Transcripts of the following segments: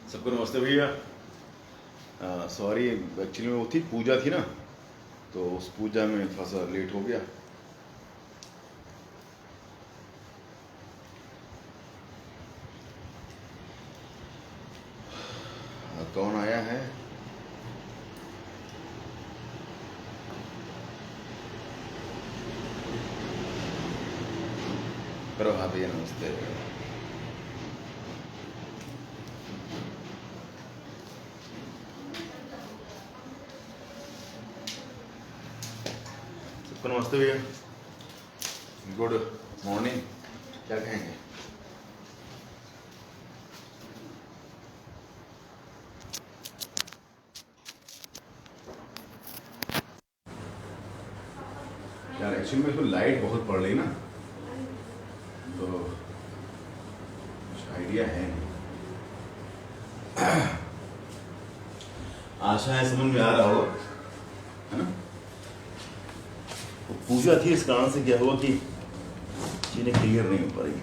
सबको नमस्ते भैया। सॉरी, एक्चुअली में वो थी पूजा थी ना, तो उस पूजा में थोड़ा सा लेट हो गया। कौन आया है? प्रभा भैया नमस्ते। सबको नमस्ते भैया, गुड मॉर्निंग। क्या कहेंगे? यार एक्चुअली में इसमें लाइट बहुत पड़ रही ना, तो कुछ आइडिया है नहीं। आशा है समझ में आ रहा हो, है ना। तो पूजा थी, इस कारण से क्या हुआ कि चीजें क्लियर नहीं हो पा रही।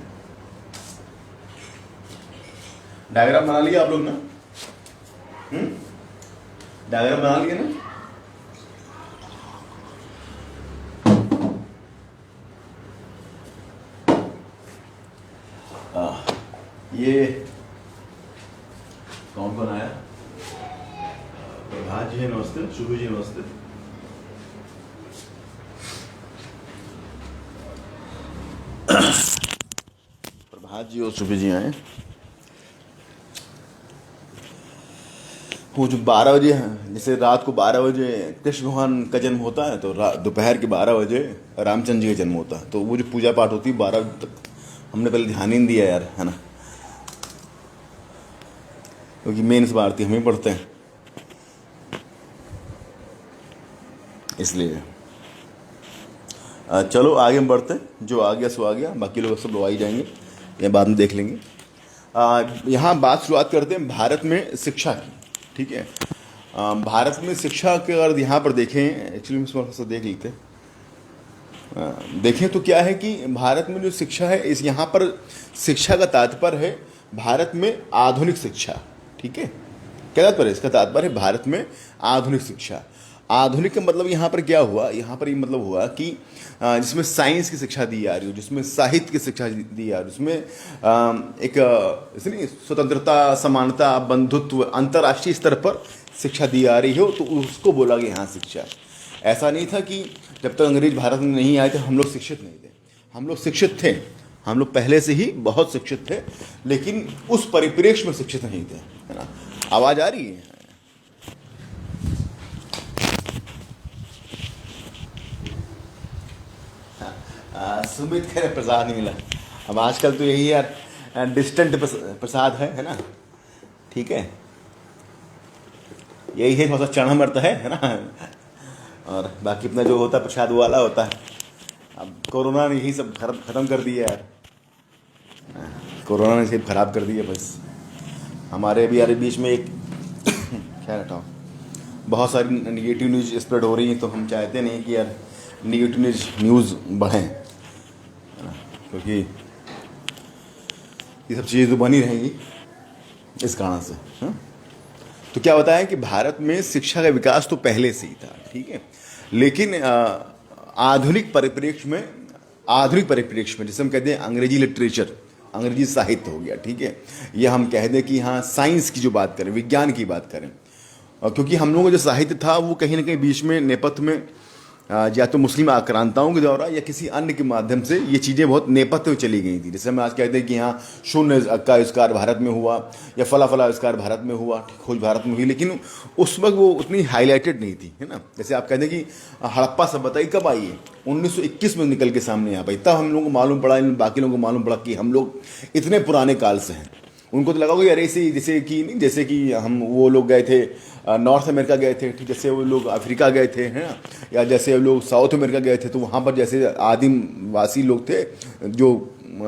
डायग्राम बना लिया आप लोग ना? डायग्राम बना लिया ना? ये कौन कौन आया? प्रभात जी है नमस्ते, शुभ जी नमस्ते। प्रभात जी और शुभ जी आए। वो जो 12 बजे, जैसे रात को 12 बजे कृष्ण भगवान का जन्म होता है, तो दोपहर के 12 बजे रामचंद्र जी का जन्म होता है। तो वो जो पूजा पाठ होती है 12 बजे तक, हमने पहले ध्यान ही नहीं दिया यार, है ना, क्योंकि मेन इस आरती हम ही पढ़ते हैं, इसलिए चलो आगे हम बढ़ते हैं। जो आ गया सो आ गया, बाकी लोग सब लोग आ ही जाएंगे, ये बाद में देख लेंगे। यहाँ बात शुरुआत करते हैं भारत में शिक्षा की, ठीक है। भारत में शिक्षा के अगर यहाँ पर देखें, एक्चुअली में थोड़ा सा देख लेते हैं। देखें तो क्या है कि भारत में जो शिक्षा है, इस यहाँ पर शिक्षा का तात्पर्य है भारत में आधुनिक शिक्षा, ठीक है। क्या तात्पर्य है इसका? तात्पर्य है भारत में आधुनिक शिक्षा। आधुनिक का मतलब यहाँ पर क्या हुआ? यहाँ पर ये मतलब हुआ कि जिसमें साइंस की शिक्षा दी जा रही हो, जिसमें साहित्य की शिक्षा दी जा रही हो, जिसमें एक इसलिए स्वतंत्रता, समानता, बंधुत्व, अंतर्राष्ट्रीय स्तर पर शिक्षा दी जा रही हो, तो उसको बोला गया यहाँ शिक्षा। ऐसा नहीं था कि जब तक अंग्रेज भारत में नहीं आए थे हम लोग शिक्षित नहीं थे। हम लोग शिक्षित थे, हम लोग पहले से ही बहुत शिक्षित थे, लेकिन उस परिप्रेक्ष्य में शिक्षित नहीं थे, है ना। आवाज़ आ रही है? सुमित कह रहे प्रसाद नहीं मिला। अब आजकल तो यही यार, डिस्टेंट प्रसाद है ना, ठीक है। यही है, थोड़ा सा चढ़ा मरता है ना, और बाकी अपना जो होता है प्रसाद वो वाला होता है। अब कोरोना ने यही सब खत्म कर दिया यार, कोरोना ने सब खराब कर दिया बस। हमारे भी यार बीच में एक क्या हटाओ, बहुत सारी निगेटिव न्यूज़ स्प्रेड हो रही है, तो हम चाहते नहीं कि यार निगेटिव न्यूज़ बढ़ें, क्योंकि ये सब चीज़ें तो बनी रहेंगी इस कारण से, हाँ? तो क्या होता है कि भारत में शिक्षा का विकास तो पहले से ही था, ठीक है, लेकिन आधुनिक परिप्रेक्ष्य में जिसे हम कहते हैं अंग्रेजी लिटरेचर, अंग्रेजी साहित्य हो गया, ठीक है, या हम कह दें कि हाँ साइंस की जो बात करें, विज्ञान की बात करें, क्योंकि हम लोगों का जो साहित्य था वो कहीं ना कहीं बीच में नेपथ्य में या तो मुस्लिम आक्रांताओं के द्वारा या किसी अन्य के माध्यम से ये चीज़ें बहुत नेपथ्य में चली गई थी। जैसे हम आज कहते हैं कि हाँ शून्य का आविष्कार भारत में हुआ, या फला आविष्कार भारत में हुआ, खोज भारत में हुई, लेकिन उस वक्त वो उतनी हाईलाइटेड नहीं थी, है ना। जैसे आप कहते हैं कि हड़प्पा सभ्यता कब आई है? 1921 में निकल के सामने आ पाई, तब हम लोगों को मालूम पड़ा, बाकी लोगों को मालूम पड़ा कि हम लोग इतने पुराने काल से हैं। उनको तो लगा कि अरे ऐसे जैसे कि हम वो लोग गए थे नॉर्थ अमेरिका गए थे, ठीक, जैसे वो लोग अफ्रीका गए थे, है ना, या जैसे वो लोग साउथ अमेरिका गए थे, तो वहाँ पर जैसे आदिमवासी लोग थे जो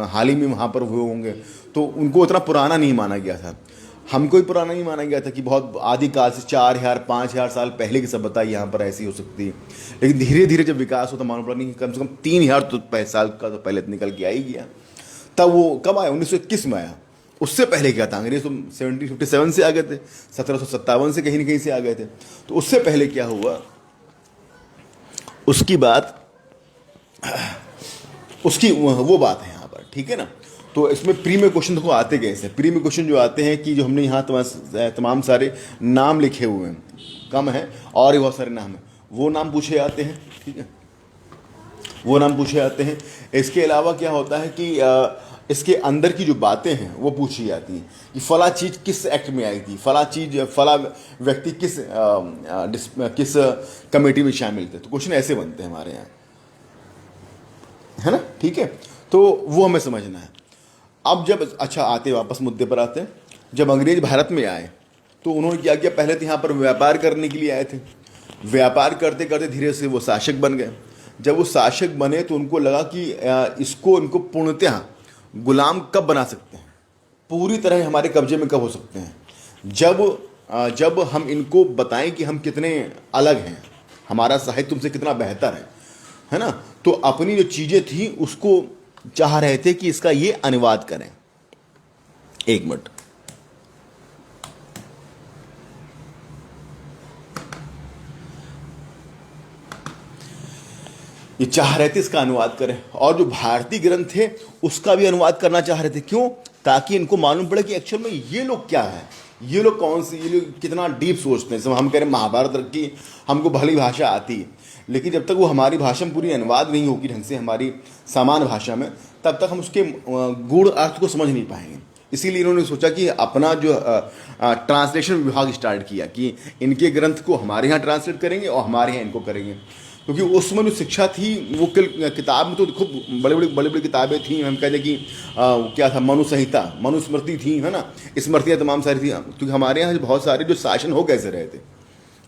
हाल ही में वहाँ पर हुए होंगे, तो उनको उतना पुराना नहीं माना गया था। हमको ही पुराना नहीं माना गया था कि बहुत आदिकाल से 4000 5000 साल पहले की सभ्यता यहाँ पर ऐसी हो सकती है। लेकिन धीरे धीरे जब विकास होता मालूम पड़ा नहीं, कम से कम 3000 तो साल का तो पहले निकल के आ ही गया। तब वो कब आया, 1921 में आया। उससे पहले क्या था, अंग्रेज तो 1757 से आ गए थे, 1757 से कहीं ना कहीं से आ गए थे। तो उससे पहले क्या हुआ, उसकी बात, उसकी वो बात है यहाँ पर, ठीक है ना। तो इसमें प्री में क्वेश्चन देखो आते कैसे, प्री में क्वेश्चन जो आते हैं कि जो हमने यहाँ तमाम सारे नाम लिखे हुए हैं, कम है और भी बहुत सारे नाम हैं, वो नाम पूछे जाते हैं, ठीक है, वो नाम पूछे जाते हैं। इसके अलावा क्या होता है कि इसके अंदर की जो बातें हैं वो पूछी जाती हैं कि फला चीज़ किस एक्ट में आई थी, फला चीज़, फला व्यक्ति किस कमेटी में शामिल थे। तो क्वेश्चन ऐसे बनते हैं हमारे यहाँ, है ना, ठीक है। तो वो हमें समझना है। अब जब अच्छा आते, वापस मुद्दे पर आते हैं, जब अंग्रेज भारत में आए तो उन्होंने क्या किया, पहले तो यहाँ पर व्यापार करने के लिए आए थे। व्यापार करते करते धीरे से वो शासक बन गए। जब वो शासक बने तो उनको लगा कि इनको पूर्णतः गुलाम कब बना सकते हैं, पूरी तरह हमारे कब्जे में कब हो सकते हैं, जब हम इनको बताएं कि हम कितने अलग हैं, हमारा साहित्य तुमसे कितना बेहतर है ना। तो अपनी जो चीज़ें थी उसको चाह रहे थे कि इसका ये अनुवाद करें। एक मिनट, ये चाह रहे थे इसका अनुवाद करें, और जो भारतीय ग्रंथ थे उसका भी अनुवाद करना चाह रहे थे। क्यों? ताकि इनको मालूम पड़े कि एक्चुअल में ये लोग क्या है, ये लोग कौन सी, ये लोग कितना डीप सोचते हैं। जब हम कह रहे हैं महाभारत की हमको भली भाषा आती है, लेकिन जब तक वो हमारी भाषा में पूरी अनुवाद नहीं होगी ढंग से, हमारी सामान्य भाषा में, तब तक हम उसके गूढ़ अर्थ को समझ नहीं पाएंगे। इसीलिए इन्होंने सोचा कि अपना जो ट्रांसलेशन विभाग स्टार्ट किया कि इनके ग्रंथ को हमारे यहाँ ट्रांसलेट करेंगे और हमारे यहाँ इनको करेंगे। क्योंकि उसमें जो शिक्षा थी वो किताब में तो खूब बड़ी बड़ी किताबें थी। हम कहते कि क्या था, मनुसंहिता, मनुस्मृति थी, है ना, स्मृतियाँ तमाम सारी थी। क्योंकि हमारे यहाँ बहुत सारे जो शासन हो कैसे रहे थे,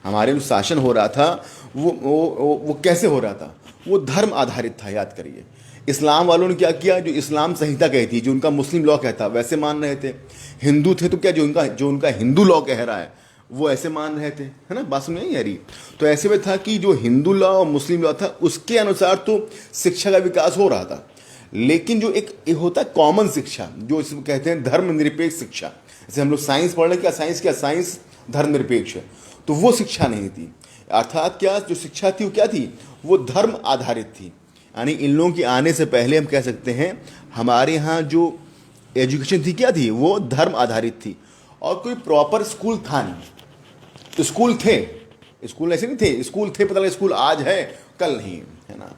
हमारे जो शासन हो रहा था वो कैसे हो रहा था, वो धर्म आधारित था। याद करिए, इस्लाम वालों ने क्या किया, जो इस्लाम संहिता कहती, जो उनका मुस्लिम लॉ कहता, वैसे मान रहे थे। हिंदू थे तो क्या, जो उनका हिंदू लॉ कह रहा है वो ऐसे मान रहे थे, है ना, बात समझ नहीं आ रही। तो ऐसे में था कि जो हिंदू लॉ और मुस्लिम लॉ था उसके अनुसार तो शिक्षा का विकास हो रहा था, लेकिन जो एक होता है कॉमन शिक्षा, जो इसमें कहते हैं धर्मनिरपेक्ष शिक्षा, जैसे हम लोग साइंस पढ़ रहे, क्या साइंस धर्मनिरपेक्ष है, तो वो शिक्षा नहीं थी। अर्थात क्या, जो शिक्षा थी वो क्या थी, वो धर्म आधारित थी। यानी इन लोगों के आने से पहले हम कह सकते हैं हमारे यहाँ जो एजुकेशन थी क्या थी, वो धर्म आधारित थी, और कोई प्रॉपर स्कूल था नहीं। स्कूल थे, स्कूल ऐसे नहीं थे, स्कूल थे, पता लगा स्कूल आज है कल नहीं, है ना।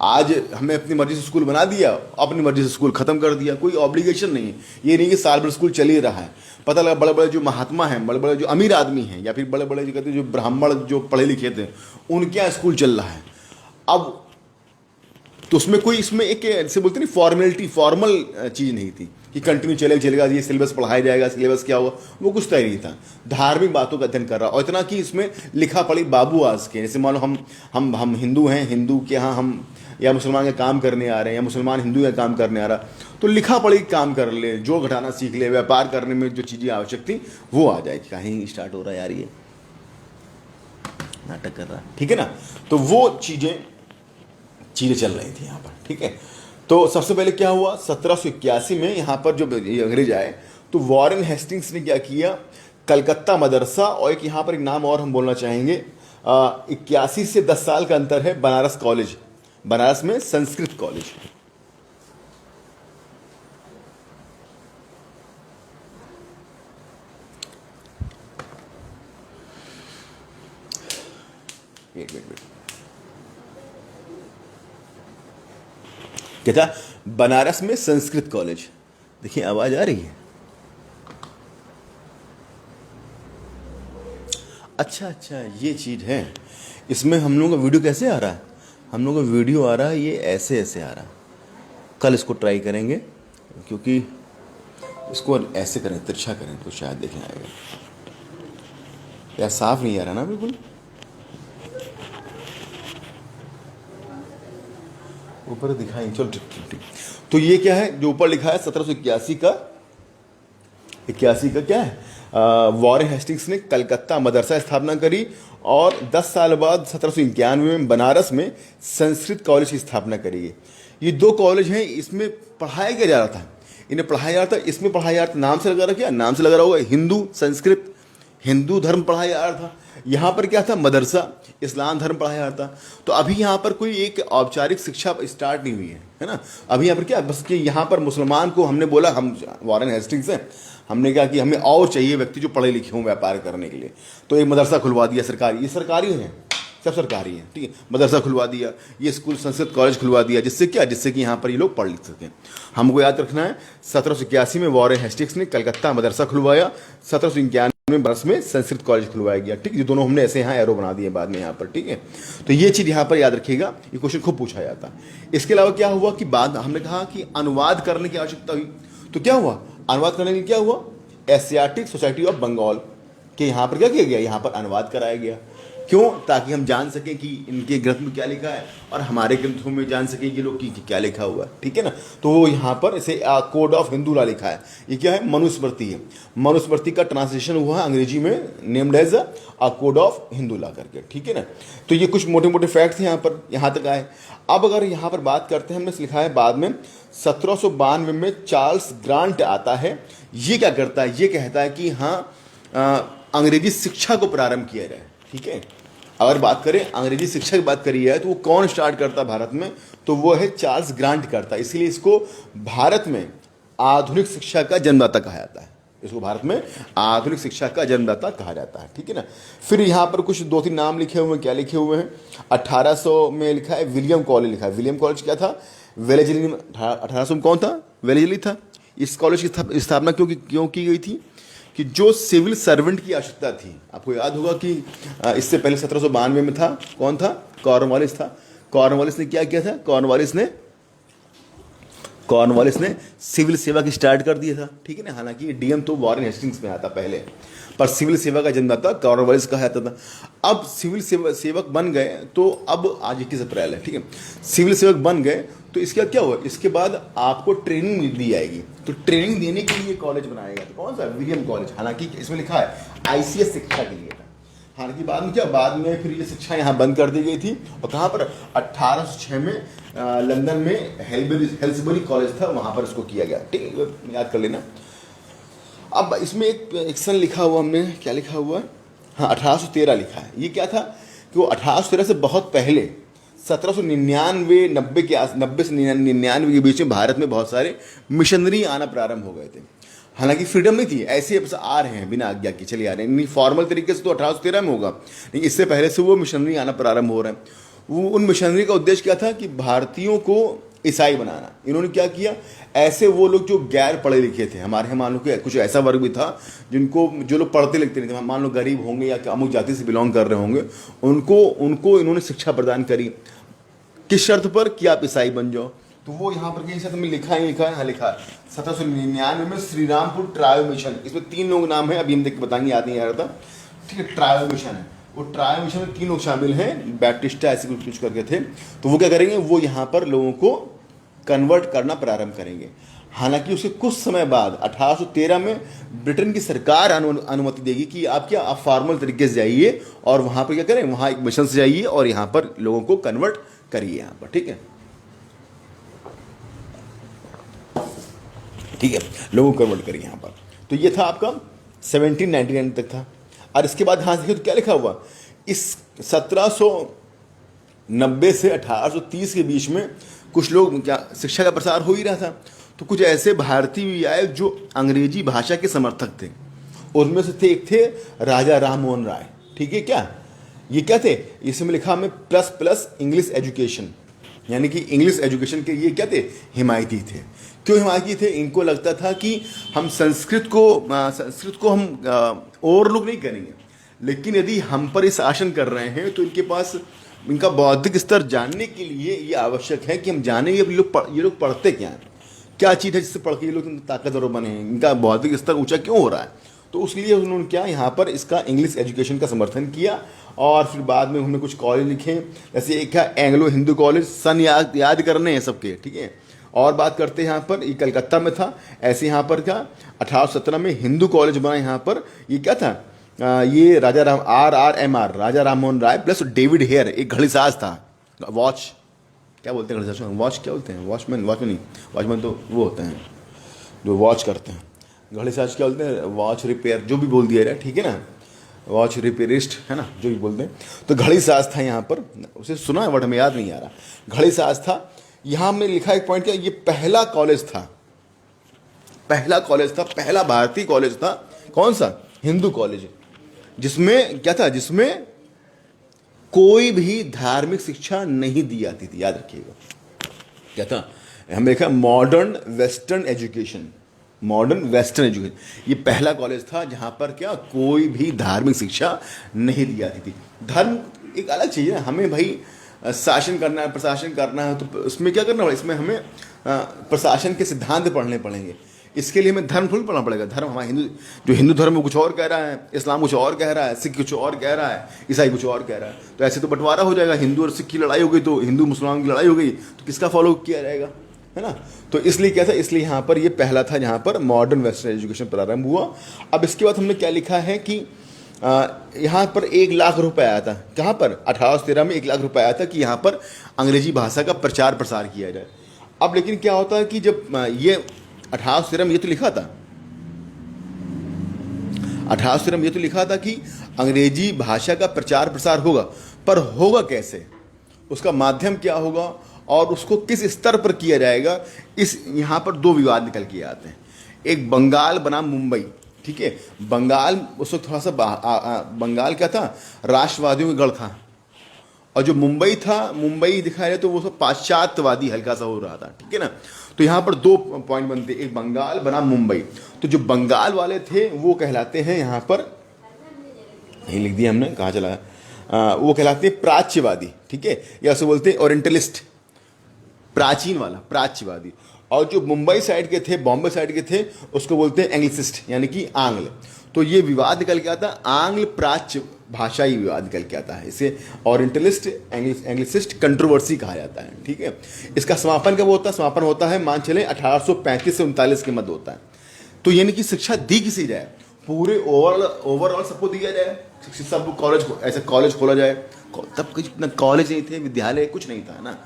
आज हमें अपनी मर्जी से स्कूल बना दिया, अपनी मर्जी से स्कूल खत्म कर दिया, कोई ऑब्लिगेशन नहीं है। ये नहीं कि साल भर स्कूल चल ही रहा है। पता लगा बड़े बड़े जो महात्मा हैं, बड़े बड़े जो अमीर आदमी हैं, या फिर बड़े बड़े जो कहते हैं जो ब्राह्मण जो पढ़े लिखे थे, उनके यहाँ स्कूल चल रहा है। अब तो उसमें कोई, इसमें एक जैसे बोलते नहीं फॉर्मेलिटी, फॉर्मल चीज़ नहीं थी कि कंटिन्यू चलेगा, ये सिलेबस पढ़ाया जाएगा, सिलेबस क्या होगा, वो कुछ तय नहीं था। धार्मिक बातों का अध्ययन कर रहा, और इतना कि इसमें लिखा पढ़ी बाबू आज के, जैसे मान लो हम हिंदू हैं, हिंदू के यहाँ हम या मुसलमान का काम करने आ रहे हैं, या मुसलमान हिंदू का काम करने आ रहा, तो लिखा पढ़ी काम कर ले, जोड़ घटाना सीख ले, व्यापार करने में जो चीज़ें आवश्यक थी वो आ जाएगी। कहीं स्टार्ट हो रहा है यार, ये नाटक कर रहा है, ठीक है ना। तो वो चीज़ें चल रही थी यहाँ पर, ठीक है। तो सबसे पहले क्या हुआ, 1781 में यहाँ पर जो अंग्रेज आए तो वॉरेन हेस्टिंग्स ने क्या किया, कलकत्ता मदरसा, और एक यहाँ पर एक नाम और हम बोलना चाहेंगे, 81 से 10 साल का अंतर है, बनारस कॉलेज, बनारस में संस्कृत कॉलेज। वेट क्या था, बनारस में संस्कृत कॉलेज। देखिए आवाज आ रही है, अच्छा ये चीज है। इसमें हम लोगों का वीडियो कैसे आ रहा है, हम लोगों का वीडियो आ रहा है ये ऐसे आ रहा है। कल इसको ट्राई करेंगे, क्योंकि इसको ऐसे करें, तिरछा करें तो शायद देखने आएगा। यार साफ नहीं आ रहा ना बिल्कुल, ऊपर दिखाएं, चलो ठीक। तो ये क्या है जो ऊपर लिखा है, 1781 का, 81 का क्या है, वॉरेन हेस्टिंग्स ने कलकत्ता मदरसा स्थापना करी, और 10 साल बाद 1791 में बनारस में संस्कृत कॉलेज की स्थापना करी। ये दो कॉलेज हैं, इसमें पढ़ाया क्या जा रहा था, इन्हें पढ़ाया जा रहा था, इसमें पढ़ाया जा रहा था, नाम से लगा रहा, क्या नाम से लगा रहा होगा, हिंदू संस्कृत, हिंदू धर्म पढ़ाया जा रहा था। यहाँ पर क्या था, मदरसा इस्लाम धर्म पढ़ाया जा रहा था। तो अभी यहाँ पर कोई एक औपचारिक शिक्षा स्टार्ट नहीं हुई है ना। अभी यहाँ पर क्या, बस कि यहाँ पर मुसलमान को हमने बोला, हम वॉरेन हेस्टिंग्स हैं, हमने कहा कि हमें और चाहिए व्यक्ति जो पढ़े लिखे हों व्यापार करने के लिए, तो एक मदरसा खुलवा दिया सरकारी, ये सरकारी है, सब सरकारी है, ठीक है, मदरसा खुलवा दिया, ये स्कूल संस्कृत कॉलेज खुलवा दिया, जिससे क्या, जिससे कि यहाँ पर ये लोग पढ़ लिख सकें। हमको याद रखना है 1781 में वॉरेन हेस्टिंग्स ने कलकत्ता मदरसा खुलवाया, 1791 बरस में संस्कृत कॉलेज खुलवाया गया, ठीक, ये दोनों हमने ऐसे यहाँ एरो बना दिए बाद में यहाँ पर, ठीक है। तो ये चीज़ यहाँ पर याद रखिएगा, ये क्वेश्चन खूब पूछा जाता है। इसके अलावा क्या हुआ कि बाद हमने कहा कि अनुवाद करने की आवश्यकता हुई, तो क्या हुआ, अनुवाद करने के लिए क्या हुआ, एशियाटिक सोसाइटी ऑफ बंगाल के यहाँ पर क्या किया गया, यहाँ पर अनुवाद कराया गया। क्यों, ताकि हम जान सकें कि इनके ग्रंथ में क्या लिखा है और हमारे ग्रंथों में जान सकें कि लोग की क्या लिखा हुआ है, ठीक है ना। तो वो यहाँ पर इसे कोड ऑफ हिंदू लॉ लिखा है। ये क्या है, मनुस्मृति है, मनुस्मृति का ट्रांसलेशन हुआ है अंग्रेजी में, named as a code of Hindu law करके, ठीक है ना। तो ये कुछ मोटे मोटे फैक्ट्स यहाँ पर यहाँ तक आए। अब अगर यहाँ पर बात करते हैं, हमने लिखा है बाद में 1792 में चार्ल्स ग्रांट आता है। ये क्या करता है, ये कहता है कि हाँ अंग्रेजी शिक्षा को प्रारंभ किया जाए, ठीक है। अगर बात करें अंग्रेजी शिक्षा की बात करी है तो वो कौन स्टार्ट करता भारत में, तो वो है चार्ल्स ग्रांट करता है। इसलिए इसको भारत में आधुनिक शिक्षा का जन्मदाता कहा जाता है, इसको भारत में आधुनिक शिक्षा का जन्मदाता कहा जाता है, ठीक है ना। फिर यहाँ पर कुछ 2-3 नाम लिखे हुए हैं, क्या लिखे हुए हैं, 1800 में लिखा है विलियम कॉलेज लिखा है। विलियम कॉलेज क्या था, वेलेजली, 1800 में कौन था, वेलेजली था। इस कॉलेज की स्थापना क्यों की गई थी, कि जो सिविल सर्वेंट की आवश्यकता थी। आपको याद होगा कि इससे पहले 1792 में था, कौन था, कॉर्नवालिस था। कॉर्नवालिस ने क्या किया था, कॉर्नवालिस ने सिविल सेवा की स्टार्ट कर दिया था, ठीक है ना। हालांकि डीएम तो वॉरेन हेस्टिंग्स में आता पहले, पर सिविल सेवा का जन्मदाता कॉर्नवालिस कहा जाता था। अब सिविल सेवक बन गए, तो अब आज 21 अप्रैल है, ठीक है, सिविल सेवक बन गए, तो इसके बाद क्या हुआ, इसके बाद आपको ट्रेनिंग दी जाएगी। तो ट्रेनिंग देने के लिए कॉलेज बनाएगा, तो कौन सा, विलियम कॉलेज। हालांकि इसमें लिखा है आईसीएस शिक्षा के लिए था। हालांकि बाद में क्या, बाद में फिर ये शिक्षा यहाँ बंद कर दी गई थी। और कहाँ पर, 1806 में लंदन में हेल्सबरी कॉलेज था, वहाँ पर इसको किया गया, ठीक है, याद कर लेना। अब इसमें एक सन लिखा हुआ, हमने क्या लिखा हुआ है, हाँ 1813 लिखा है। ये क्या था कि वो 1813 से बहुत पहले 1799 90 से 99 के बीच में भारत में बहुत सारे मिशनरी आना प्रारंभ हो गए थे। हालांकि फ्रीडम नहीं थी, ऐसे बस आ रहे हैं बिना आज्ञा के चले आ रहे हैं, नहीं फॉर्मल तरीके से तो 1813 में होगा, लेकिन इससे पहले से वो मिशनरी आना प्रारंभ हो रहे हैं। वो उन मिशनरी का उद्देश्य क्या था कि भारतीयों को ईसाई बनाना। इन्होंने क्या किया, ऐसे वो लोग जो गैर पढ़े लिखे थे, हमारे यहाँ मान लो कि कुछ ऐसा वर्ग भी था जो लोग पढ़ते लिखते नहीं थे, मान लो गरीब होंगे या अमुक जाति से बिलोंग कर रहे होंगे, उनको इन्होंने शिक्षा प्रदान करी। किस शर्त पर, कि आप ईसाई बन जाओ। तो वो यहाँ पर कहीं से में लिखा है, हाँ लिखा है 1799 में श्रीरामपुर ट्रायो मिशन। इसमें 3 लोग नाम है, अभी हम देख के बताएंगे, याद नहीं आ रहा था, ठीक है। ट्रायो मिशन है, वो ट्रायो मिशन में 3 लोग शामिल हैं, बैप्टिस्टा ऐसे कुछ करके थे। तो वो क्या करेंगे, वो यहाँ पर लोगों को कन्वर्ट करना प्रारंभ करेंगे। हालांकि उसके कुछ समय बाद 1813 में ब्रिटेन की सरकार अनुमति देगी कि आप फॉर्मल तरीके से जाइए और वहाँ पर क्या करें, वहाँ एक मिशन से जाइए और यहाँ पर लोगों को कन्वर्ट करिए यहाँ पर, ठीक है, ठीक है, लोगों को कन्वर्ट करिए यहाँ पर। तो ये था आपका 1799 तक था। और इसके बाद यहाँ देखिए तो क्या लिखा हुआ, इस 1790 से 1830 के बीच में कुछ लोग क्या शिक्षा का प्रसार हो ही रहा था, तो कुछ ऐसे भारतीय भी आए जो अंग्रेजी भाषा के समर्थक थे। उनमें से एक थे राजा राम मोहन राय, ठीक है। क्या ये क्या थे, इसमें लिखा हमें प्लस इंग्लिश एजुकेशन, यानी कि इंग्लिश एजुकेशन के ये क्या थे, हिमायती थे। क्यों हिमायती थे, इनको लगता था कि हम संस्कृत को हम ओवरलुक नहीं करेंगे, लेकिन यदि हम पर इस शासन कर रहे हैं तो इनके पास इनका बौद्धिक स्तर जानने के लिए ये आवश्यक है कि हम जानें ये लोग पढ़ते क्या हैं, क्या चीज़ है जिससे पढ़ के ये लोग ताकतवर बने हैं, इनका बौद्धिक स्तर ऊंचा क्यों हो रहा है। तो उसके उन्होंने क्या यहाँ पर इसका इंग्लिश एजुकेशन का समर्थन किया। और फिर बाद में उन्होंने कुछ कॉलेज लिखे, जैसे एक है एंग्लो हिंदू कॉलेज, सन याद करने हैं सबके, ठीक है। और बात करते हैं यहाँ पर, ये कलकत्ता में था। ऐसे यहाँ पर क्या 1817 में हिंदू कॉलेज बना यहाँ पर। ये क्या था, ये राजा Ram Mohan Roy plus David Hare, एक घड़ीसाज था, वॉच क्या बोलते हैं गणेश शास्त्री, वॉच क्या बोलते हैं, वॉचमैन, वॉचमैन नहीं, वॉचमैन तो वो होते हैं जो वॉच करते हैं, घड़ी साज क्या बोलते हैं, वॉच रिपेयर, जो भी बोल दिया जाए, ठीक है ना, वॉच रिपेयरिस्ट है ना, जो भी बोलते हैं। तो घड़ी साज था यहाँ पर, उसे सुना है बट हमें याद नहीं आ रहा। घड़ी साज था, यहाँ हमने लिखा एक पॉइंट क्या, ये पहला कॉलेज था, पहला कॉलेज था, पहला भारतीय कॉलेज था, कौन सा, हिंदू कॉलेज, जिसमें क्या था, जिसमें कोई भी धार्मिक शिक्षा नहीं दी जाती थी, याद रखिएगा। क्या था, हमने देखा modern western education, modern western education, ये पहला कॉलेज था जहाँ पर क्या कोई भी धार्मिक शिक्षा नहीं दी जाती थी। धर्म एक अलग चीज़ है, हमें भाई शासन करना है, प्रशासन करना है, तो उसमें क्या करना पड़ेगा, इसमें हमें प्रशासन के सिद्धांत पढ़ने पड़ेंगे, इसके लिए हमें धर्म थोड़ी पढ़ना पड़ेगा। धर्म हमारा हिंदू, जो हिंदू धर्म में कुछ और कह रहा है, इस्लाम कुछ और कह रहा है, सिख कुछ और कह रहा है, ईसाई कुछ और कह रहा है, तो ऐसे तो बंटवारा हो जाएगा, हिंदू और सिख की लड़ाई हो गई, तो हिंदू मुसलमान की लड़ाई हो गई, तो किसका फॉलो किया जाएगा, है ना। तो इसलिए क्या था, इसलिए यहाँ पर ये पहला था जहाँ पर मॉडर्न वेस्टर्न एजुकेशन प्रारंभ हुआ। अब इसके बाद हमने क्या लिखा है कि यहाँ पर 1,00,000 रुपये आया था, कहाँ पर 1813 में 1,00,000 रुपये आया था कि यहाँ पर अंग्रेजी भाषा का प्रचार प्रसार किया जाए। अब लेकिन क्या होता है कि जब ये 1813 में ये तो लिखा था, 1813 में ये तो लिखा था कि अंग्रेजी भाषा का प्रचार प्रसार होगा, पर होगा कैसे, उसका माध्यम क्या होगा और उसको किस स्तर पर किया जाएगा, इस यहाँ पर दो विवाद निकल के आते हैं। एक बंगाल बनाम मुंबई, ठीक है, बंगाल उस वक्त थोड़ा सा बंगाल क्या था, राष्ट्रवादियों का गढ़ था, और जो मुंबई था, मुंबई दिखाया जाए तो वो सब पाश्चात्यवादी हल्का सा हो रहा था, ठीक है ना। तो यहाँ पर दो पॉइंट बनते, एक बंगाल बनाम मुंबई। तो जो बंगाल वाले थे वो कहलाते हैं, यहाँ पर नहीं लिख दिया हमने, कहाँ चला, वो कहलाते हैं प्राच्यवादी, ठीक है, या उसे बोलते हैं ओरिएंटलिस्ट, प्राचीन वाला प्राच्यवादी। और जो मुंबई साइड के थे, बॉम्बे साइड के थे, उसको बोलते हैं एंग्लिसिस्ट, यानी कि आंग्ल। तो ये विवाद निकल के आता है, आंग्ल प्राच्य भाषाई विवाद निकल के आता है, इसे ओरिएंटलिस्ट एंग्लिसिस्ट कंट्रोवर्सी कहा जाता है, ठीक है। इसका समापन कब होता है, समापन होता है मान चले 1835 से 39 के मध्य होता है। तो यानी कि शिक्षा दी किसी जाए, पूरे ओवरऑल सबको दिया जाए, सब कॉलेज, ऐसा कॉलेज खोला जाए, तब कुछ इतना कॉलेज नहीं थे, विद्यालय कुछ नहीं था ना,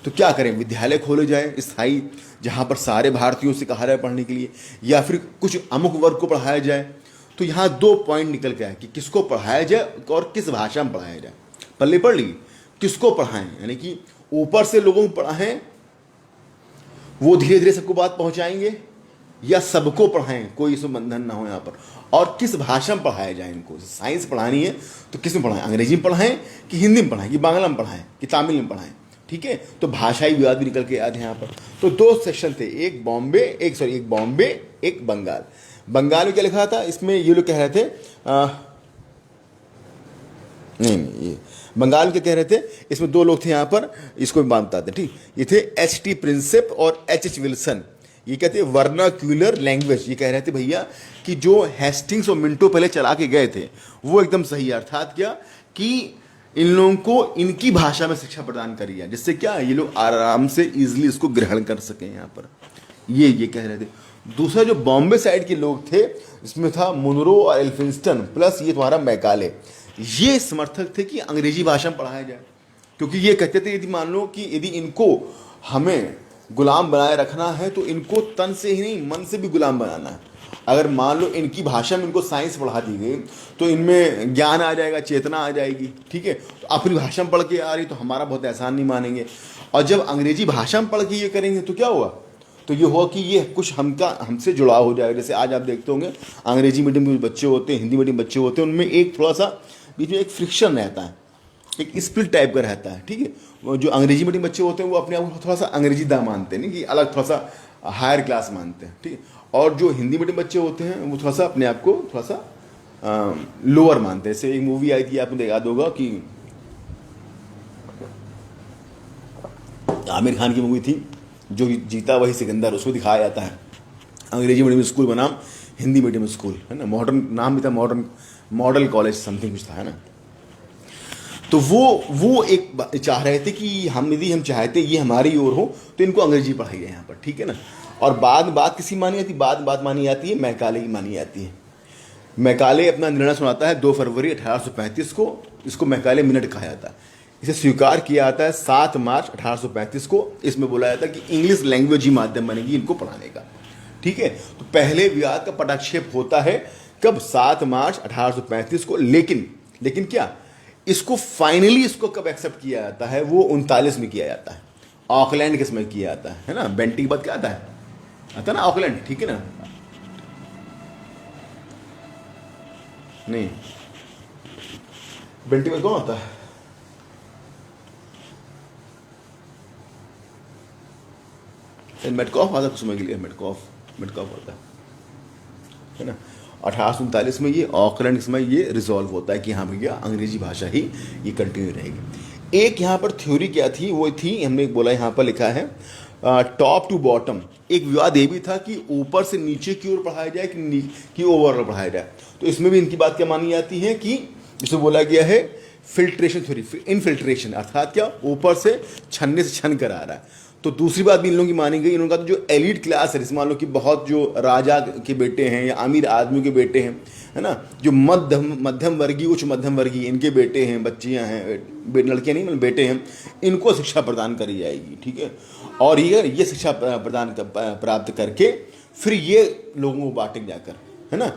तो क्या करें, विद्यालय खोले जाए स्थायी, जहाँ पर सारे भारतीयों से कहा जाए पढ़ने के लिए, या फिर कुछ अमुक वर्ग को पढ़ाया जाए। तो यहाँ दो पॉइंट निकल के आए कि किसको पढ़ाया जाए और किस भाषा में पढ़ाया जाए। पल्ले पढ़ ली, किसको पढ़ाएं, यानी कि ऊपर से लोगों को पढ़ाएं, वो धीरे धीरे सबको बात पहुंचाएंगे, या सबको पढ़ाएं, कोई इसमें बंधन ना हो यहाँ पर, और किस भाषा में पढ़ाया जाए इनको। साइंस पढ़ानी है तो किस में पढ़ाएं, अंग्रेजी में पढ़ाएं कि हिंदी में पढ़ाएं कि बांग्ला में पढ़ाएं कि तमिल में पढ़ाएं, ठीक है। तो भाषाई विवाद भी निकल के आते हैं यहाँ पर। तो दो सेक्शन थे, एक बॉम्बे, एक बंगाल। बंगाल में क्या लिखा था, इसमें ये लोग कह रहे थे नहीं ये बंगाल में क्या कह रहे थे, इसमें दो लोग थे यहाँ पर, इसको भी मानता थे, ठीक। ये थे H.T. प्रिंसेप और H.H. विल्सन। ये कहते हैं वर्नाक्यूलर लैंग्वेज। ये कह रहे थे भैया कि जो हेस्टिंग्स और मिंटो पहले चला के गए थे वो एकदम सही है, अर्थात क्या कि इन लोगों को इनकी भाषा में शिक्षा प्रदान करी है, जिससे क्या ये लोग आराम से इजीली इसको ग्रहण कर सकें यहाँ पर, ये कह रहे थे। दूसरा जो बॉम्बे साइड के लोग थे, इसमें था मुनरो और एल्फिंस्टन प्लस ये तुम्हारा मैकाले, ये समर्थक थे कि अंग्रेजी भाषा में पढ़ाया जाए, क्योंकि ये कहते थे यदि मान लो कि यदि इनको हमें गुलाम बनाए रखना है तो इनको तन से ही नहीं मन से भी गुलाम बनाना है। अगर मान लो इनकी भाषा में इनको साइंस पढ़ा दी गई तो इनमें ज्ञान आ जाएगा, चेतना आ जाएगी, ठीक है। तो अपनी भाषा में पढ़ के आ रही तो हमारा बहुत एहसान नहीं मानेंगे, और जब अंग्रेजी भाषा में पढ़ के ये करेंगे तो क्या हुआ, तो ये हुआ कि ये कुछ हमसे जुड़ाव हो जाएगा। जैसे आज आप देखते होंगे अंग्रेजी मीडियम के बच्चे होते हैं, हिंदी मीडियम बच्चे होते हैं, उनमें एक थोड़ा सा बीच में एक फ्रिक्शन रहता है, एक स्प्लिट टाइप का रहता है, ठीक है। वो जो अंग्रेजी मीडियम बच्चे होते हैं वो अपने आप को थोड़ा सा अंग्रेजी दा मानते हैं, नहीं कि अलग थोड़ा सा हायर क्लास मानते हैं, ठीक है। और जो हिंदी मीडियम बच्चे होते हैं वो थोड़ा सा अपने आप को थोड़ा सा लोअर मानते हैं। जैसे एक मूवी आई थी, आपको याद होगा कि आमिर खान की मूवी थी जो जीता वही सिकंदर, उसको दिखाया जाता है अंग्रेजी मीडियम स्कूल बनाम हिंदी मीडियम स्कूल, है ना। मॉडर्न नाम भी था, मॉडल कॉलेज समथिंग कुछ था, है ना। तो वो एक चाह रहे थे कि यदि हम चाहते ये हमारी ओर हो तो इनको अंग्रेजी पढ़ाई है यहाँ पर, ठीक है ना। और बात किसी मानी जाती, बात मानी जाती है मैकाले की मानी जाती है। मैकाले अपना निर्णय सुनाता है 2 फरवरी 1835 को, इसको मैकाले मिनट कहा जाता है। इसे स्वीकार किया जाता है 7 मार्च 1835 को। इसमें बोला जाता है कि इंग्लिश लैंग्वेज ही माध्यम बनेगी इनको पढ़ाने का, ठीक है। तो पहले विवाद का पटाक्षेप होता है कब, 7 मार्च 1835 को। लेकिन क्या इसको फाइनली इसको कब एक्सेप्ट किया जाता है, वो 39 में किया जाता है। ऑकलैंड के समय किया जाता है ना। बेंटिंग के बाद क्या आता है ना ऑकलैंड, ठीक है ना। नहीं, बेंटिंग में कौन आता है, मेटकॉफ आता है कुछ समय के लिए, मेटकॉफ आता है ना। 1839 में ये ऑकलैंड के समय ये रिजॉल्व होता है कि हाँ भैया अंग्रेजी भाषा ही ये कंटिन्यू रहेगी। एक यहाँ पर थ्योरी क्या थी, वो थी, हमने एक बोला यहाँ पर लिखा है टॉप टू बॉटम। एक विवाद ये भी था कि ऊपर से नीचे की ओर पढ़ाया जाए कि ओवरऑल पढ़ाया जाए। तो इसमें भी इनकी बात क्या मानी जाती है कि जिसे बोला गया है फिल्ट्रेशन थ्योरी, इनफिल्ट्रेशन, अर्थात क्या ऊपर से छनने से छन कर आ रहा है। तो दूसरी बात भी इन लोगों की मानी गई, इन्होंने कहा जो एलिट क्लास है, जैसे मान लो कि बहुत जो राजा के बेटे हैं या अमीर आदमियों के बेटे हैं, है ना, जो मध्यम वर्गीय, उच्च मध्यम वर्गीय, इनके बेटे हैं, बच्चियां हैं, लड़कियां नहीं मतलब बेटे हैं, इनको शिक्षा प्रदान करी जाएगी, ठीक है। और ये शिक्षा प्रदान प्राप्त करके फिर ये लोगों को बांटेंगे जाकर, है ना।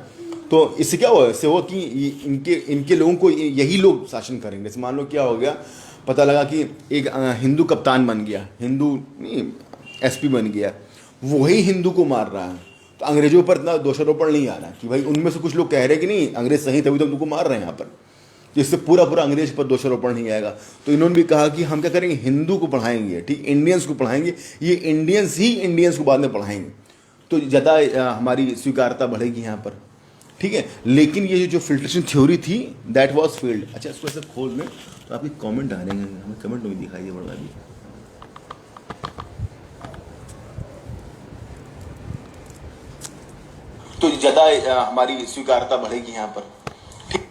तो इससे क्या हुआ, इससे हुआ कि इनके लोगों को यही लोग शासन करेंगे। जैसे मान लो क्या हो गया, पता लगा कि एक हिंदू कप्तान बन गया, हिंदू नहीं एसपी बन गया, वही हिंदू को मार रहा है, तो अंग्रेजों पर इतना दोषारोपण नहीं आ रहा कि भाई उनमें से कुछ लोग कह रहे हैं कि नहीं अंग्रेज सही तभी तो उनको मार रहे हैं यहाँ पर, जिससे पूरा अंग्रेज पर दोषारोपण नहीं आएगा। तो इन्होंने भी कहा कि हम क्या करेंगे, हिंदू को पढ़ाएंगे, ठीक, इंडियंस को पढ़ाएंगे, ये इंडियंस ही इंडियंस को बाद में पढ़ाएंगे, तो ज़्यादा हमारी स्वीकारता बढ़ेगी यहाँ पर, ठीक है। लेकिन ये जो फिल्ट्रेशन थ्योरी थी दैट वाज फेल्ड। अच्छा, इसको ऐसे खोल में तो आपके कमेंट आ रहे हैं, हमें कमेंट में दिखाई दे बड़ा भी। तो ज़्यादा हमारी स्वीकारता बढ़ेगी यहाँ पर, ठीक।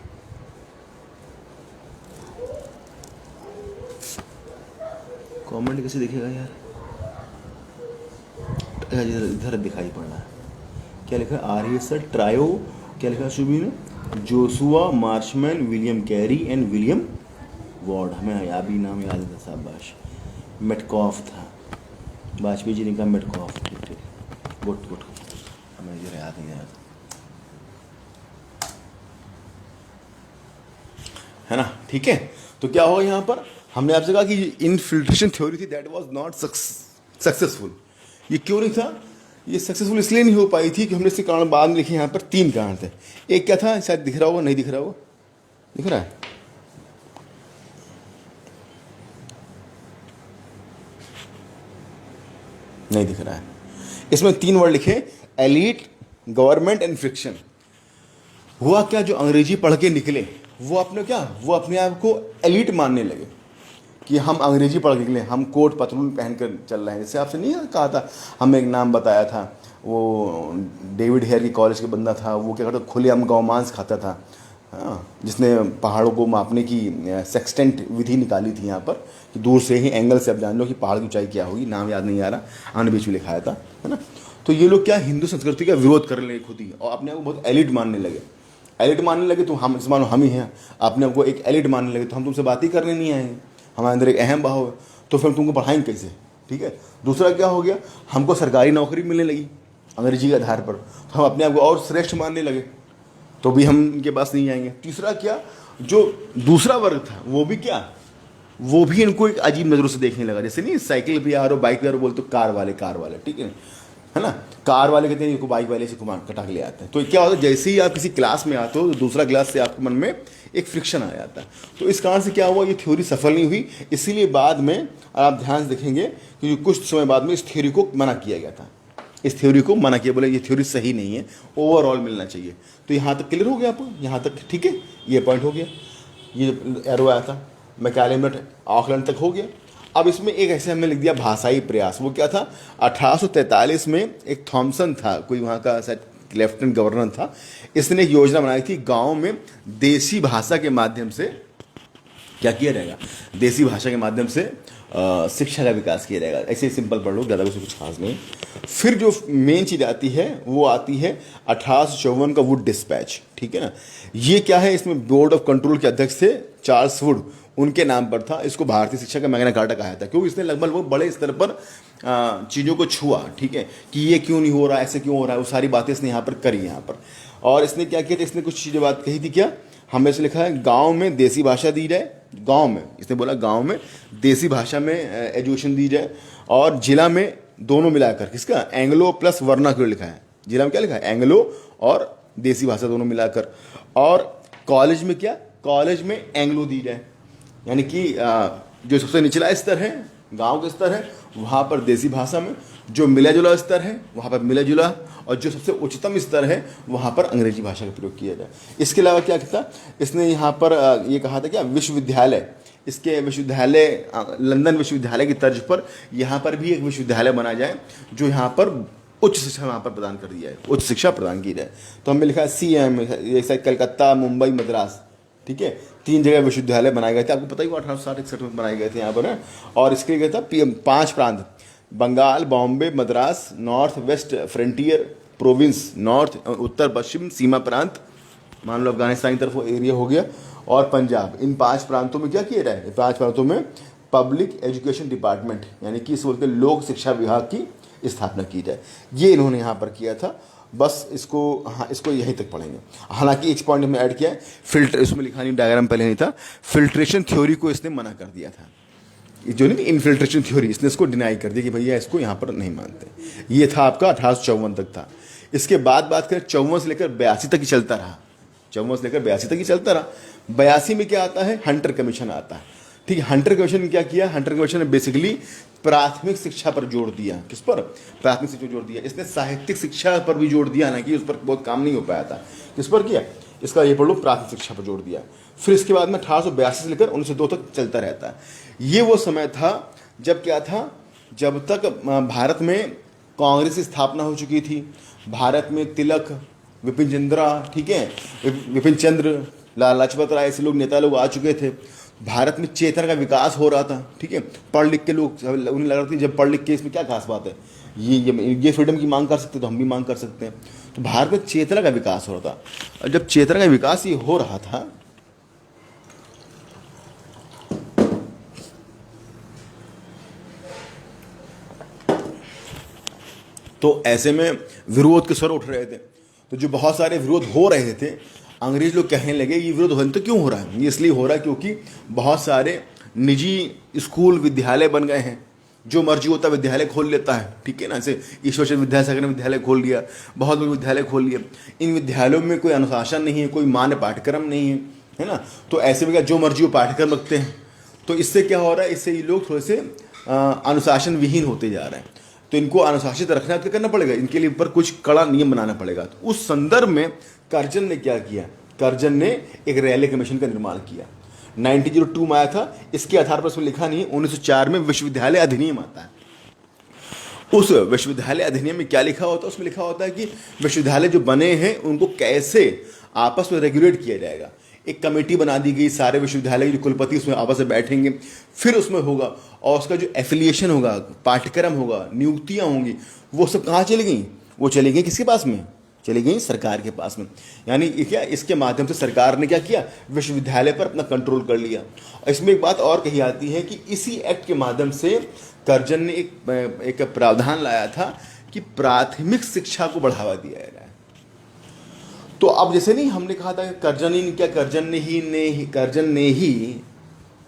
कमेंट कैसे दिखेगा यार, इधर दिखाई पड़ रहा है, क्या लिखा है, आर्य सर ट्रायो, क्या लिखा है शुभी ने, Joshua Marshman, William Carey and William ward. हमें या भी नाम याद था, शाबाश। मेटकॉफ था, वाजपेयी जी ने कहा मेटकॉफ, ठीक ठीक, गुड, हमें जो याद नहीं याद, है ना, ठीक है। तो क्या हुआ यहाँ पर, हमने आपसे कहा कि इनफिल्ट्रेशन थ्योरी थी दैट वाज नॉट सक्सेसफुल। ये क्यों नहीं था, ये सक्सेसफुल इसलिए नहीं हो पाई थी कि हमने इसके कारण बाद में लिखे, यहाँ पर 3 कारण थे। एक क्या था, शायद दिख रहा होगा, नहीं दिख रहा होगा, दिख रहा है, नहीं दिख रहा है। इसमें 3 वर्ड लिखे, एलीट, गवर्नमेंट एंड फ्रिक्शन। हुआ क्या, जो अंग्रेजी पढ़ के निकले वो अपने आप को एलीट मानने लगे कि हम अंग्रेजी पढ़ के निकले, हम कोट पतलून पहन कर चल रहे हैं। जैसे आपसे नहीं कहा था, हमने एक नाम बताया था, वो डेविड हेयर की कॉलेज का बंदा था, वो क्या करता, खुलेआम गौमांस खाता था, हाँ, जिसने पहाड़ों को मापने की सेक्सटेंट विधि निकाली थी यहाँ पर, कि दूर से ही एंगल से आप जान लो कि पहाड़ की ऊंचाई क्या होगी, नाम याद नहीं आ रहा, हमने बीच में लिखाया था, है ना। तो ये लोग क्या हिंदू संस्कृति का विरोध करने लगे खुद ही, और अपने आप को बहुत एलिट मानने लगे। तो हम मानो हम ही हैं, अपने आप को एक एलिट मानने लगे, तो हम तुमसे बात ही करने नहीं आएंगे, हमारे अंदर एक अहम भाव है, तो फिर तुमको पढ़ाएंगे कैसे, ठीक है। दूसरा क्या हो गया, हमको सरकारी नौकरी मिलने लगी अंग्रेजी के आधार पर, तो हम अपने आप को और श्रेष्ठ मानने लगे, तो भी हम इनके पास नहीं आएंगे। तीसरा क्या, जो दूसरा वर्ग था वो भी इनको एक अजीब नज़रों से देखने लगा, जैसे नहीं साइकिल पे आ रहे हो, बाइक पे आ रहे हो, बोलते कार वाले, ठीक है ना, कार वाले कहते हैं इनको बाइक वाले से कटा के ले आते हैं। तो क्या होता है, जैसे ही आप किसी क्लास में आते हो तो दूसरा क्लास से आपके मन में एक फ्रिक्शन आ जाता है। तो इस कारण से क्या हुआ, ये थ्योरी सफल नहीं हुई, इसीलिए बाद में आप ध्यान से देखेंगे कि कुछ समय बाद में इस थ्योरी को मना किया गया था, इस थ्योरी को मना किया, बोले ये थ्योरी सही नहीं है, ओवरऑल मिलना चाहिए। तो यहाँ तक क्लियर हो गया आपको, यहाँ तक ठीक है, ये पॉइंट हो गया, ये एरो आया था मैकैलेलैंड ऑकलैंड तक हो गया। अब इसमें एक ऐसे हमने लिख दिया भाषाई प्रयास, वो क्या था, 1843 में एक थॉमसन था, कोई वहाँ का शायद लेफ्टिनेंट गवर्नर था, इसने एक योजना बनाई थी, गाँव में देसी भाषा के माध्यम से क्या किया जाएगा, देसी भाषा के माध्यम से शिक्षा का विकास किया जाएगा। ऐसे सिंपल पढ़ लो, ज़्यादा कुछ खास नहीं। फिर जो मेन चीज़ आती है वो आती है 1854 का वुड डिस्पैच, ठीक है ना। ये क्या है, इसमें बोर्ड ऑफ कंट्रोल के अध्यक्ष थे चार्ल्स वुड, उनके नाम पर था। इसको भारतीय शिक्षा का मैग्ना कार्टा कहा था, क्योंकि इसने लगभग वो बड़े स्तर पर चीज़ों को छुआ, ठीक है, कि ये क्यों नहीं हो रहा, ऐसे क्यों हो रहा है, वो सारी बातें इसने यहाँ पर करी यहाँ पर। और इसने क्या किया था, इसने कुछ चीज़ें बात कही थी, क्या हमने से लिखा है, गाँव में देसी भाषा दी जाए, गाँव में इसने बोला गाँव में देसी भाषा में एजुकेशन दी जाए, और जिला में दोनों मिलाकर, किसका, एंग्लो प्लस वर्नाक्यूलर लिखा है, जिला में क्या लिखा है, एंग्लो और देसी भाषा दोनों मिलाकर। और कॉलेज में क्या, कॉलेज में एंग्लो दी जाए, यानी कि जो सबसे निचला स्तर है, गांव का स्तर है, वहाँ पर देसी भाषा में, जो मिला जुला स्तर है वहाँ पर मिला जुला, और जो सबसे उच्चतम स्तर है वहाँ पर अंग्रेजी भाषा का प्रयोग किया जाए। इसके अलावा क्या था, इसने यहाँ पर ये कहा था क्या, विश्वविद्यालय, इसके विश्वविद्यालय लंदन विश्वविद्यालय की तर्ज पर यहाँ पर भी एक विश्वविद्यालय बना जाए, जो यहाँ पर उच्च शिक्षा वहाँ पर प्रदान कर दिया है, उच्च शिक्षा प्रदान की जाए। तो हमने लिखा है CM, जैसे कलकत्ता, मुंबई, मद्रास, ठीक है, 3 जगह विश्वविद्यालय बनाए गए थे, आपको पता ही 1860-61 में बनाए गए थे यहाँ पर है। और इसके लिए था 5 प्रांत, Bengal, Bombay, Madras, North West Frontier Province, north उत्तर पश्चिम सीमा प्रांत, मान लो अफगानिस्तान की तरफ एरिया हो गया, और पंजाब। इन 5 प्रांतों में क्या किया जाए, 5 प्रांतों में पब्लिक एजुकेशन डिपार्टमेंट, यानी कि इस बोलते लोक शिक्षा विभाग की स्थापना की जाए। ये इन्होंने यहाँ पर किया था। बस इसको, हाँ, इसको यहीं तक पढ़ेंगे। हालांकि एक पॉइंट हमने ऐड किया है, फिल्टर, इसमें लिखा नहीं, डायग्राम पहले नहीं था, फिल्ट्रेशन थ्योरी को इसने मना कर दिया था, जो नहीं इनफिल्ट्रेशन थ्योरी, इसने इसको डिनाई कर दिया कि भैया इसको यहाँ पर नहीं मानते। ये था आपका 1854 तक था। इसके बाद बात करें 54 से लेकर 82 तक ही चलता रहा, 54 से लेकर 82 तक ही चलता रहा। 82 में क्या आता है, हंटर कमीशन आता है, ठीक है। हंटर कमीशन ने क्या किया, हंटर कमीशन ने बेसिकली प्राथमिक शिक्षा पर जोर दिया। किस पर, प्राथमिक शिक्षा पर जोर दिया। इसने साहित्यिक शिक्षा पर भी जोर दिया, ना कि उस पर बहुत काम नहीं हो पाया था। किस पर किया, इसका ये पढ़ लो, प्राथमिक शिक्षा पर जोर दिया। फिर इसके बाद में 1882 से लेकर 1902 तक चलता रहता है। ये वो समय था जब क्या था, जब तक भारत में कांग्रेस की स्थापना हो चुकी थी, भारत में तिलक, विपिन चंद्रा, ठीक है, विपिन चंद्र, लाला लाजपत राय, ऐसे लोग नेता लोग आ चुके थे। भारत में चेतना का विकास हो रहा था, ठीक है। पढ़ लिख के लोग, उन्हें लग रहा था जब पढ़ लिख के इसमें क्या खास बात है, ये फ्रीडम की मांग कर सकते तो हम भी मांग कर सकते हैं। तो भारत में चेतना का विकास हो रहा था, और जब चेतना का विकास ये हो रहा था, तो ऐसे में विरोध के स्वर उठ रहे थे। तो जो बहुत सारे विरोध हो रहे थे, अंग्रेज लोग कहने लगे ये विरोध होने तो क्यों हो रहा है, ये इसलिए हो रहा है क्योंकि बहुत सारे निजी स्कूल विद्यालय बन गए हैं, जो मर्जी होता विद्यालय खोल लेता है, ठीक है ना। ऐसे ईश्वरचंद्र विद्यासागर ने विद्यालय खोल लिया, बहुत लोग विद्यालय खोल लिए। इन विद्यालयों में कोई अनुशासन नहीं है, कोई मान्य पाठ्यक्रम नहीं है ना। तो ऐसे में क्या, जो मर्जी वो पाठ्यक्रम रखते हैं। तो इससे क्या हो रहा है, इससे ये लोग थोड़े से अनुशासन विहीन होते जा रहे हैं। तो इनको अनुशासित रखना तो करना पड़ेगा, इनके लिए ऊपर कुछ कड़ा नियम बनाना पड़ेगा। तो उस संदर्भ में कर्जन ने क्या किया, कर्जन ने एक रैले कमीशन का निर्माण किया। 1902 में आया था। इसके आधार पर उसमें लिखा नहीं, 1904 में विश्वविद्यालय अधिनियम आता है। उस विश्वविद्यालय अधिनियम में क्या लिखा होता है, उसमें लिखा होता है कि विश्वविद्यालय जो बने हैं उनको कैसे आपस में रेगुलेट किया जाएगा। एक कमेटी बना दी गई, सारे विश्वविद्यालय के जो कुलपति उसमें आपस में बैठेंगे, फिर उसमें होगा, और उसका जो एफिलिएशन होगा, पाठ्यक्रम होगा, नियुक्तियां होंगी, वो सब कहाँ चली गई, वो चली गई किसके पास में, चली गई सरकार के पास में। यानी क्या, इसके माध्यम से सरकार ने क्या किया, विश्वविद्यालय पर अपना कंट्रोल कर लिया। और इसमें एक बात और कही आती है कि इसी एक्ट के माध्यम से कर्जन ने एक प्रावधान लाया था कि प्राथमिक शिक्षा को बढ़ावा दिया जाए। तो अब जैसे नहीं हमने कहा था कर्जन ने ही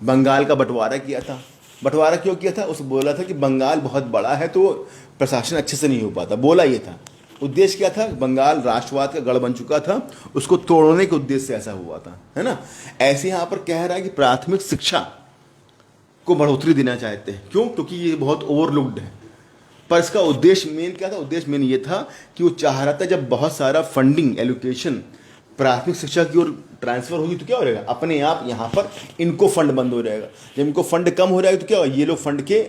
बंगाल का बंटवारा किया था। बंटवारा क्यों किया था, उस बोला था कि बंगाल बहुत बड़ा है तो प्रशासन अच्छे से नहीं हो पाता, बोला ये था। उद्देश्य क्या था, बंगाल राष्ट्रवाद का गढ़ बन चुका था, उसको तोड़ने के उद्देश्य से ऐसा हुआ था, है ना। ऐसे यहाँ पर कह रहा है कि प्राथमिक शिक्षा को बढ़ोतरी देना चाहते हैं। क्यों, क्योंकि ये बहुत ओवरलुक्ड है। पर इसका उद्देश्य मेन क्या था, उद्देश्य मेन ये था कि वो चाह रहा था जब बहुत सारा फंडिंग एलोकेशन प्राथमिक शिक्षा की ओर ट्रांसफर होगी तो क्या हो जाएगा, अपने आप यहाँ पर इनको फंड बंद हो जाएगा। जब इनको फंड कम हो जाएगा तो क्या होगा, ये लोग फंड के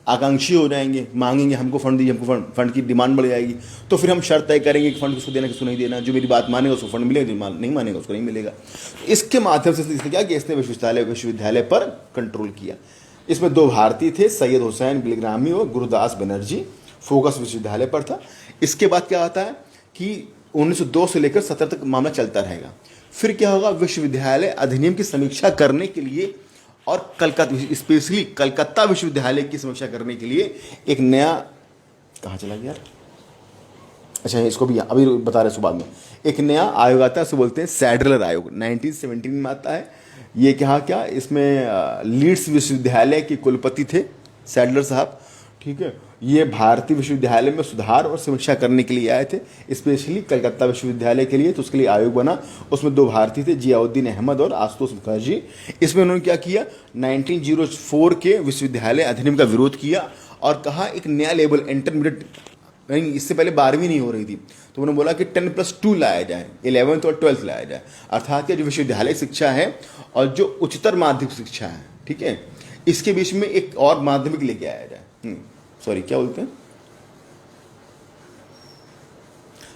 आकांक्षी हो जाएंगे, मांगेंगे हमको फंड दीजिए, हमको फंड की डिमांड बढ़ जाएगी। तो फिर हम शर्त तय करेंगे कि फंड किसको देना किसको नहीं देना, जो मेरी बात मानेगा उसको फंड मिलेगा, जो नहीं मानेगा उसको नहीं मिलेगा। इसके माध्यम से इसने क्या किया, इसने विश्वविद्यालय पर कंट्रोल किया। इसमें 2 भारतीय थे, सैयद हुसैन बिलग्रामी और गुरुदास बनर्जी। फोकस विश्वविद्यालय पर था। इसके बाद क्या आता है कि 1902 से लेकर 17 तक मामला चलता रहेगा। फिर क्या होगा, विश्वविद्यालय अधिनियम की समीक्षा करने के लिए और कलकत्ता, स्पेशली कलकत्ता विश्वविद्यालय की समीक्षा करने के लिए एक नया, कहाँ चला गया यार, अच्छा इसको भी अभी बता रहे बाद में, एक नया आयोग आता है, उसे बोलते हैं सैडलर आयोग, 1917 में आता है। ये क्या इसमें लीड्स विश्वविद्यालय के कुलपति थे सैडलर साहब, ठीक है। ये भारतीय विश्वविद्यालय में सुधार और समीक्षा करने के लिए आए थे, स्पेशली कलकत्ता विश्वविद्यालय के लिए, तो उसके लिए आयोग बना। उसमें 2 भारतीय थे, जियाउद्दीन अहमद और आशुतोष मुखर्जी। इसमें उन्होंने क्या किया, 1904 के विश्वविद्यालय अधिनियम का विरोध किया और कहा एक नया लेवल इंटरमीडिएट, नहीं इससे पहले 12वीं नहीं हो रही थी, तो उन्होंने बोला कि 10+2 लाया जाए, 11th और 12th लाया जाए, अर्थात जो विश्वविद्यालय शिक्षा है और जो उच्चतर माध्यमिक शिक्षा है, ठीक है, इसके बीच में एक और माध्यमिक लेके आया जाए। सॉरी क्या बोलते हैं,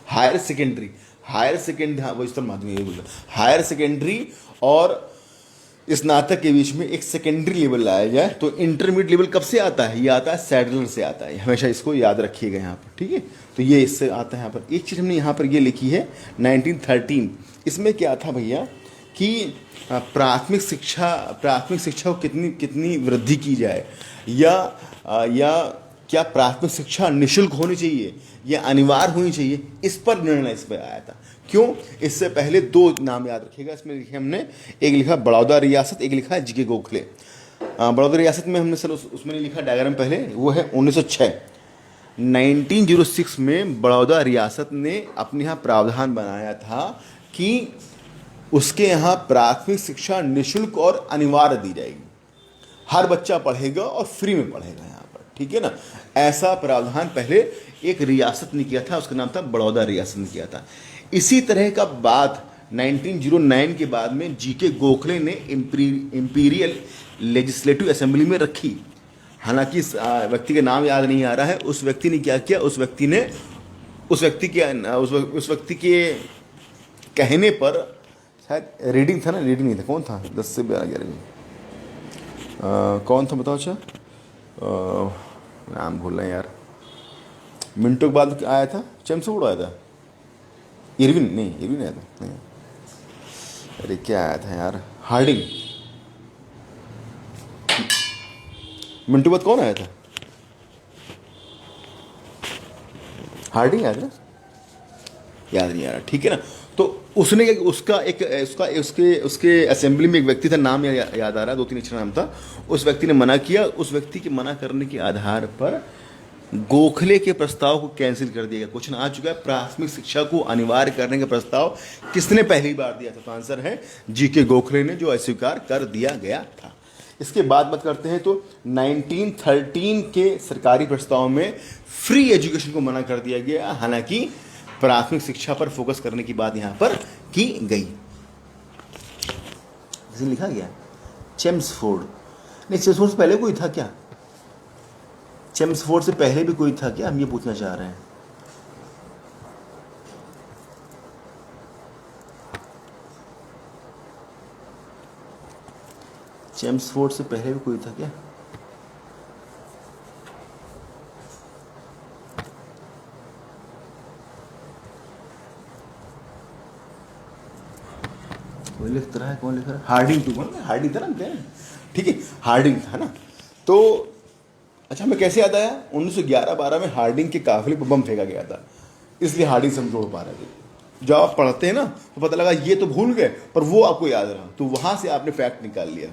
हायर सेकेंडरी, हाँ वो उच्चतर माध्यमिक यही बोलते हैं, हायर सेकेंडरी और स्नातक के बीच में एक सेकेंडरी लेवल लाया जाए। तो इंटरमीडिएट लेवल कब से आता है, ये आता है सैडलर से आता है, हमेशा इसको याद रखिएगा यहाँ पर, ठीक है। तो ये इससे आता है। यहाँ पर एक चीज़ हमने यहाँ पर ये लिखी है 1913, इसमें क्या था भैया कि प्राथमिक शिक्षा को कितनी वृद्धि की जाए, या क्या प्राथमिक शिक्षा निःशुल्क होनी चाहिए या अनिवार्य होनी चाहिए, इस पर निर्णय इस पर आया था। क्यों, इससे पहले 2 नाम याद रखिएगा, इसमें लिखे हमने, एक लिखा बड़ौदा रियासत, एक लिखा है जीके गोखले। बड़ौदा रियासत में हमने सर उसमें नहीं लिखा डायग्राम पहले, वो है 1906, 1906 में बड़ौदा रियासत ने अपने यहाँ प्रावधान बनाया था कि उसके यहाँ प्राथमिक शिक्षा निःशुल्क और अनिवार्य दी जाएगी, हर बच्चा पढ़ेगा और फ्री में पढ़ेगा यहाँ पर, ठीक है ना। ऐसा प्रावधान पहले एक रियासत ने किया था, उसका नाम था बड़ौदा रियासत ने किया था। इसी तरह का बात 1909 के बाद में जीके गोखले ने इंपीरियल लेजिस्लेटिव असेंबली में रखी। हालांकि इस व्यक्ति का नाम याद नहीं आ रहा है। उस व्यक्ति ने क्या किया, उस व्यक्ति के कहने पर, शायद रीडिंग था ना, रीडिंग नहीं था, कौन था, 10 से 11 कौन था बताओ। अच्छा नाम भूल रहे हैं यार, मिनटों के बाद आया था, चेम्सफोर्ड आया था, इरविन आया था, नहीं अरे क्या आया था यार, हार्डिंग। मिनटों बाद कौन आया था, हार्डिंग आया था, याद नहीं आ रहा, ठीक है ना। तो उसने उसके असेंबली में एक व्यक्ति था, नाम याद आ रहा है, 2-3 अक्षर नाम था। उस व्यक्ति ने मना किया। उस व्यक्ति के मना करने के आधार पर गोखले के प्रस्ताव को कैंसिल कर दिया गया। क्वेश्चन आ चुका है, प्राथमिक शिक्षा को अनिवार्य करने का प्रस्ताव किसने पहली बार दिया था, तो आंसर है जीके गोखले ने, जो अस्वीकार कर दिया गया था। इसके बाद बात करते हैं तो 1913 के सरकारी प्रस्ताव में फ्री एजुकेशन को मना कर दिया गया, हालांकि प्राथमिक शिक्षा पर फोकस करने की बात यहां पर की गई। इसे लिखा गया चेम्सफोर्ड, नहीं चेम्सफोर्ड से पहले कोई था क्या, चेम्सफोर्ड से पहले भी कोई था क्या, हम ये पूछना चाह रहे हैं। चेम्सफोर्ड से पहले भी कोई था क्या, कोई लिख रहा है, कौन लिख रहा है, हार्डिंग टू, हार्डिंग था ना, ठीक है, हार्डिंग था ना। तो अच्छा हमें कैसे याद आया, 1911-12 में हार्डिंग के काफिले पर बम फेंका गया था, इसलिए हार्डिंग से हम जोड़ पा रहे थे। जब आप पढ़ते हैं ना तो पता लगा ये तो भूल गए, पर वो आपको याद रहा, तो वहां से आपने फैक्ट निकाल लिया।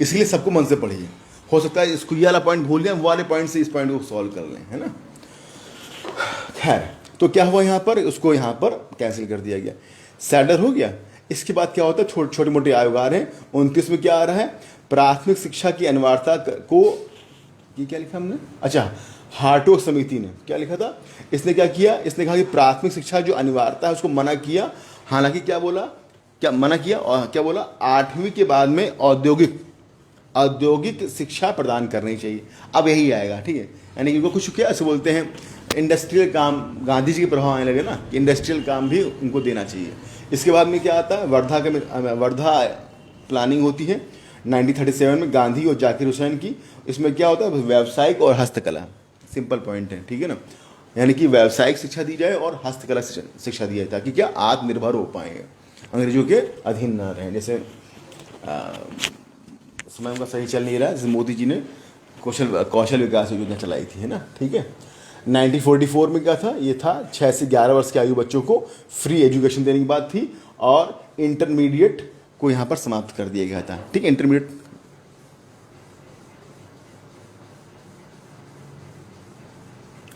इसलिए सबको मन से पढ़िए, हो सकता है इसको ये वाला पॉइंट भूल जाए, वो वाले पॉइंट से इस पॉइंट को सॉल्व कर लें, है ना। खैर, तो क्या हुआ यहाँ पर, उसको यहाँ पर कैंसिल कर दिया गया, सैडलर हो गया। इसके बाद क्या होता है, छोटे मोटे आयोग आ रहे हैं। 29 में क्या आ रहा है, प्राथमिक शिक्षा की अनिवार्यता को, ये क्या लिखा हमने, अच्छा हार्टोग समिति ने क्या लिखा था, इसने क्या किया, इसने कहा कि प्राथमिक शिक्षा जो अनिवार्यता है उसको मना किया। हालांकि क्या बोला, क्या मना किया और क्या बोला, 8वीं के बाद में औद्योगिक शिक्षा प्रदान करनी चाहिए। अब यही आएगा, ठीक है, यानी कि कुछ क्या ऐसे बोलते हैं, इंडस्ट्रियल काम, गांधी जी के प्रभाव आने लगे ना, कि इंडस्ट्रियल काम भी उनको देना चाहिए। इसके बाद में क्या आता है, वर्धा प्लानिंग होती है 1937 में, गांधी और जाकिर हुसैन की। इसमें क्या होता है, व्यावसायिक और हस्तकला, सिंपल पॉइंट है, ठीक है ना, यानी कि व्यावसायिक शिक्षा दी जाए और हस्तकला शिक्षा दी जाए, ताकि क्या आत्मनिर्भर हो पाएंगे, अंग्रेजों के अधीन न रहें। जैसे समय उनका सही चल नहीं रहा है, जैसे मोदी जी ने कौशल विकास योजना चलाई थी, है ना, ठीक है। 1944 में क्या था, ये था 6 से 11 वर्ष की आयु बच्चों को फ्री एजुकेशन देने की बात थी, और इंटरमीडिएट को यहाँ पर समाप्त कर दिया गया था, ठीक है। इंटरमीडिएट,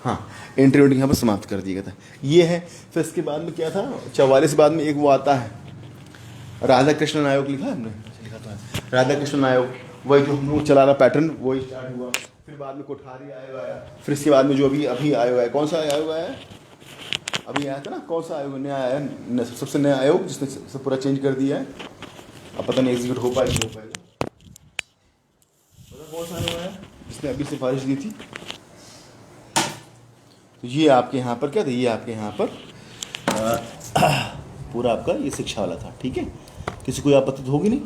हाँ, इंटरमीडिएट यहाँ पर समाप्त कर दिया गया था, ये है। फिर इसके बाद में क्या था, 44 बाद में एक वो आता है राधा कृष्णन आयोग, लिखा है हमने, लिखा तो है राधा कृष्णन आयोग, वही जो हम लोग चला रहा पैटर्न वही स्टार्ट हुआ। फिर बाद में कोठारी आयोग आया, फिर इसके बाद में जो अभी आयोग आया, कौन सा आयोग आया, अभी आया था ना, कौन सा आयोग नया आया, सबसे नया आयोग जिसने सब पूरा चेंज कर दिया है। अब पता नहीं एग्जीक्यूट हो पाएगा, पता कौन सा आयोग आया जिसने अभी सिफारिश दी थी। तो ये आपके यहाँ पर क्या था, ये आपके यहाँ पर पूरा आपका ये शिक्षा वाला था, ठीक है। किसी कोई आपत्ति तो होगी नहीं।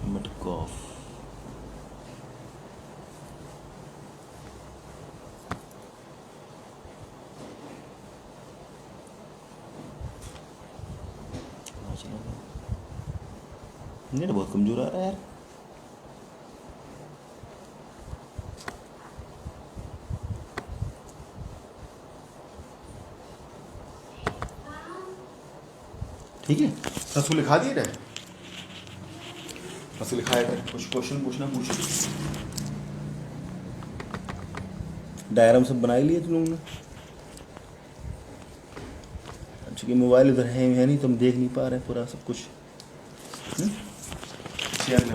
मटकॉफ, नेट बहुत कमजोर आ रहा है यार। ठीक है, सबको लिखा दिए रहे, बस लिखाया है, कुछ क्वेश्चन पूछना पूछो। डायग्राम सब बना ही लिए तुम लोगों ने, चूँकि मोबाइल उधर है नहीं तो हम देख नहीं पा रहे पूरा सब कुछ। शेयर में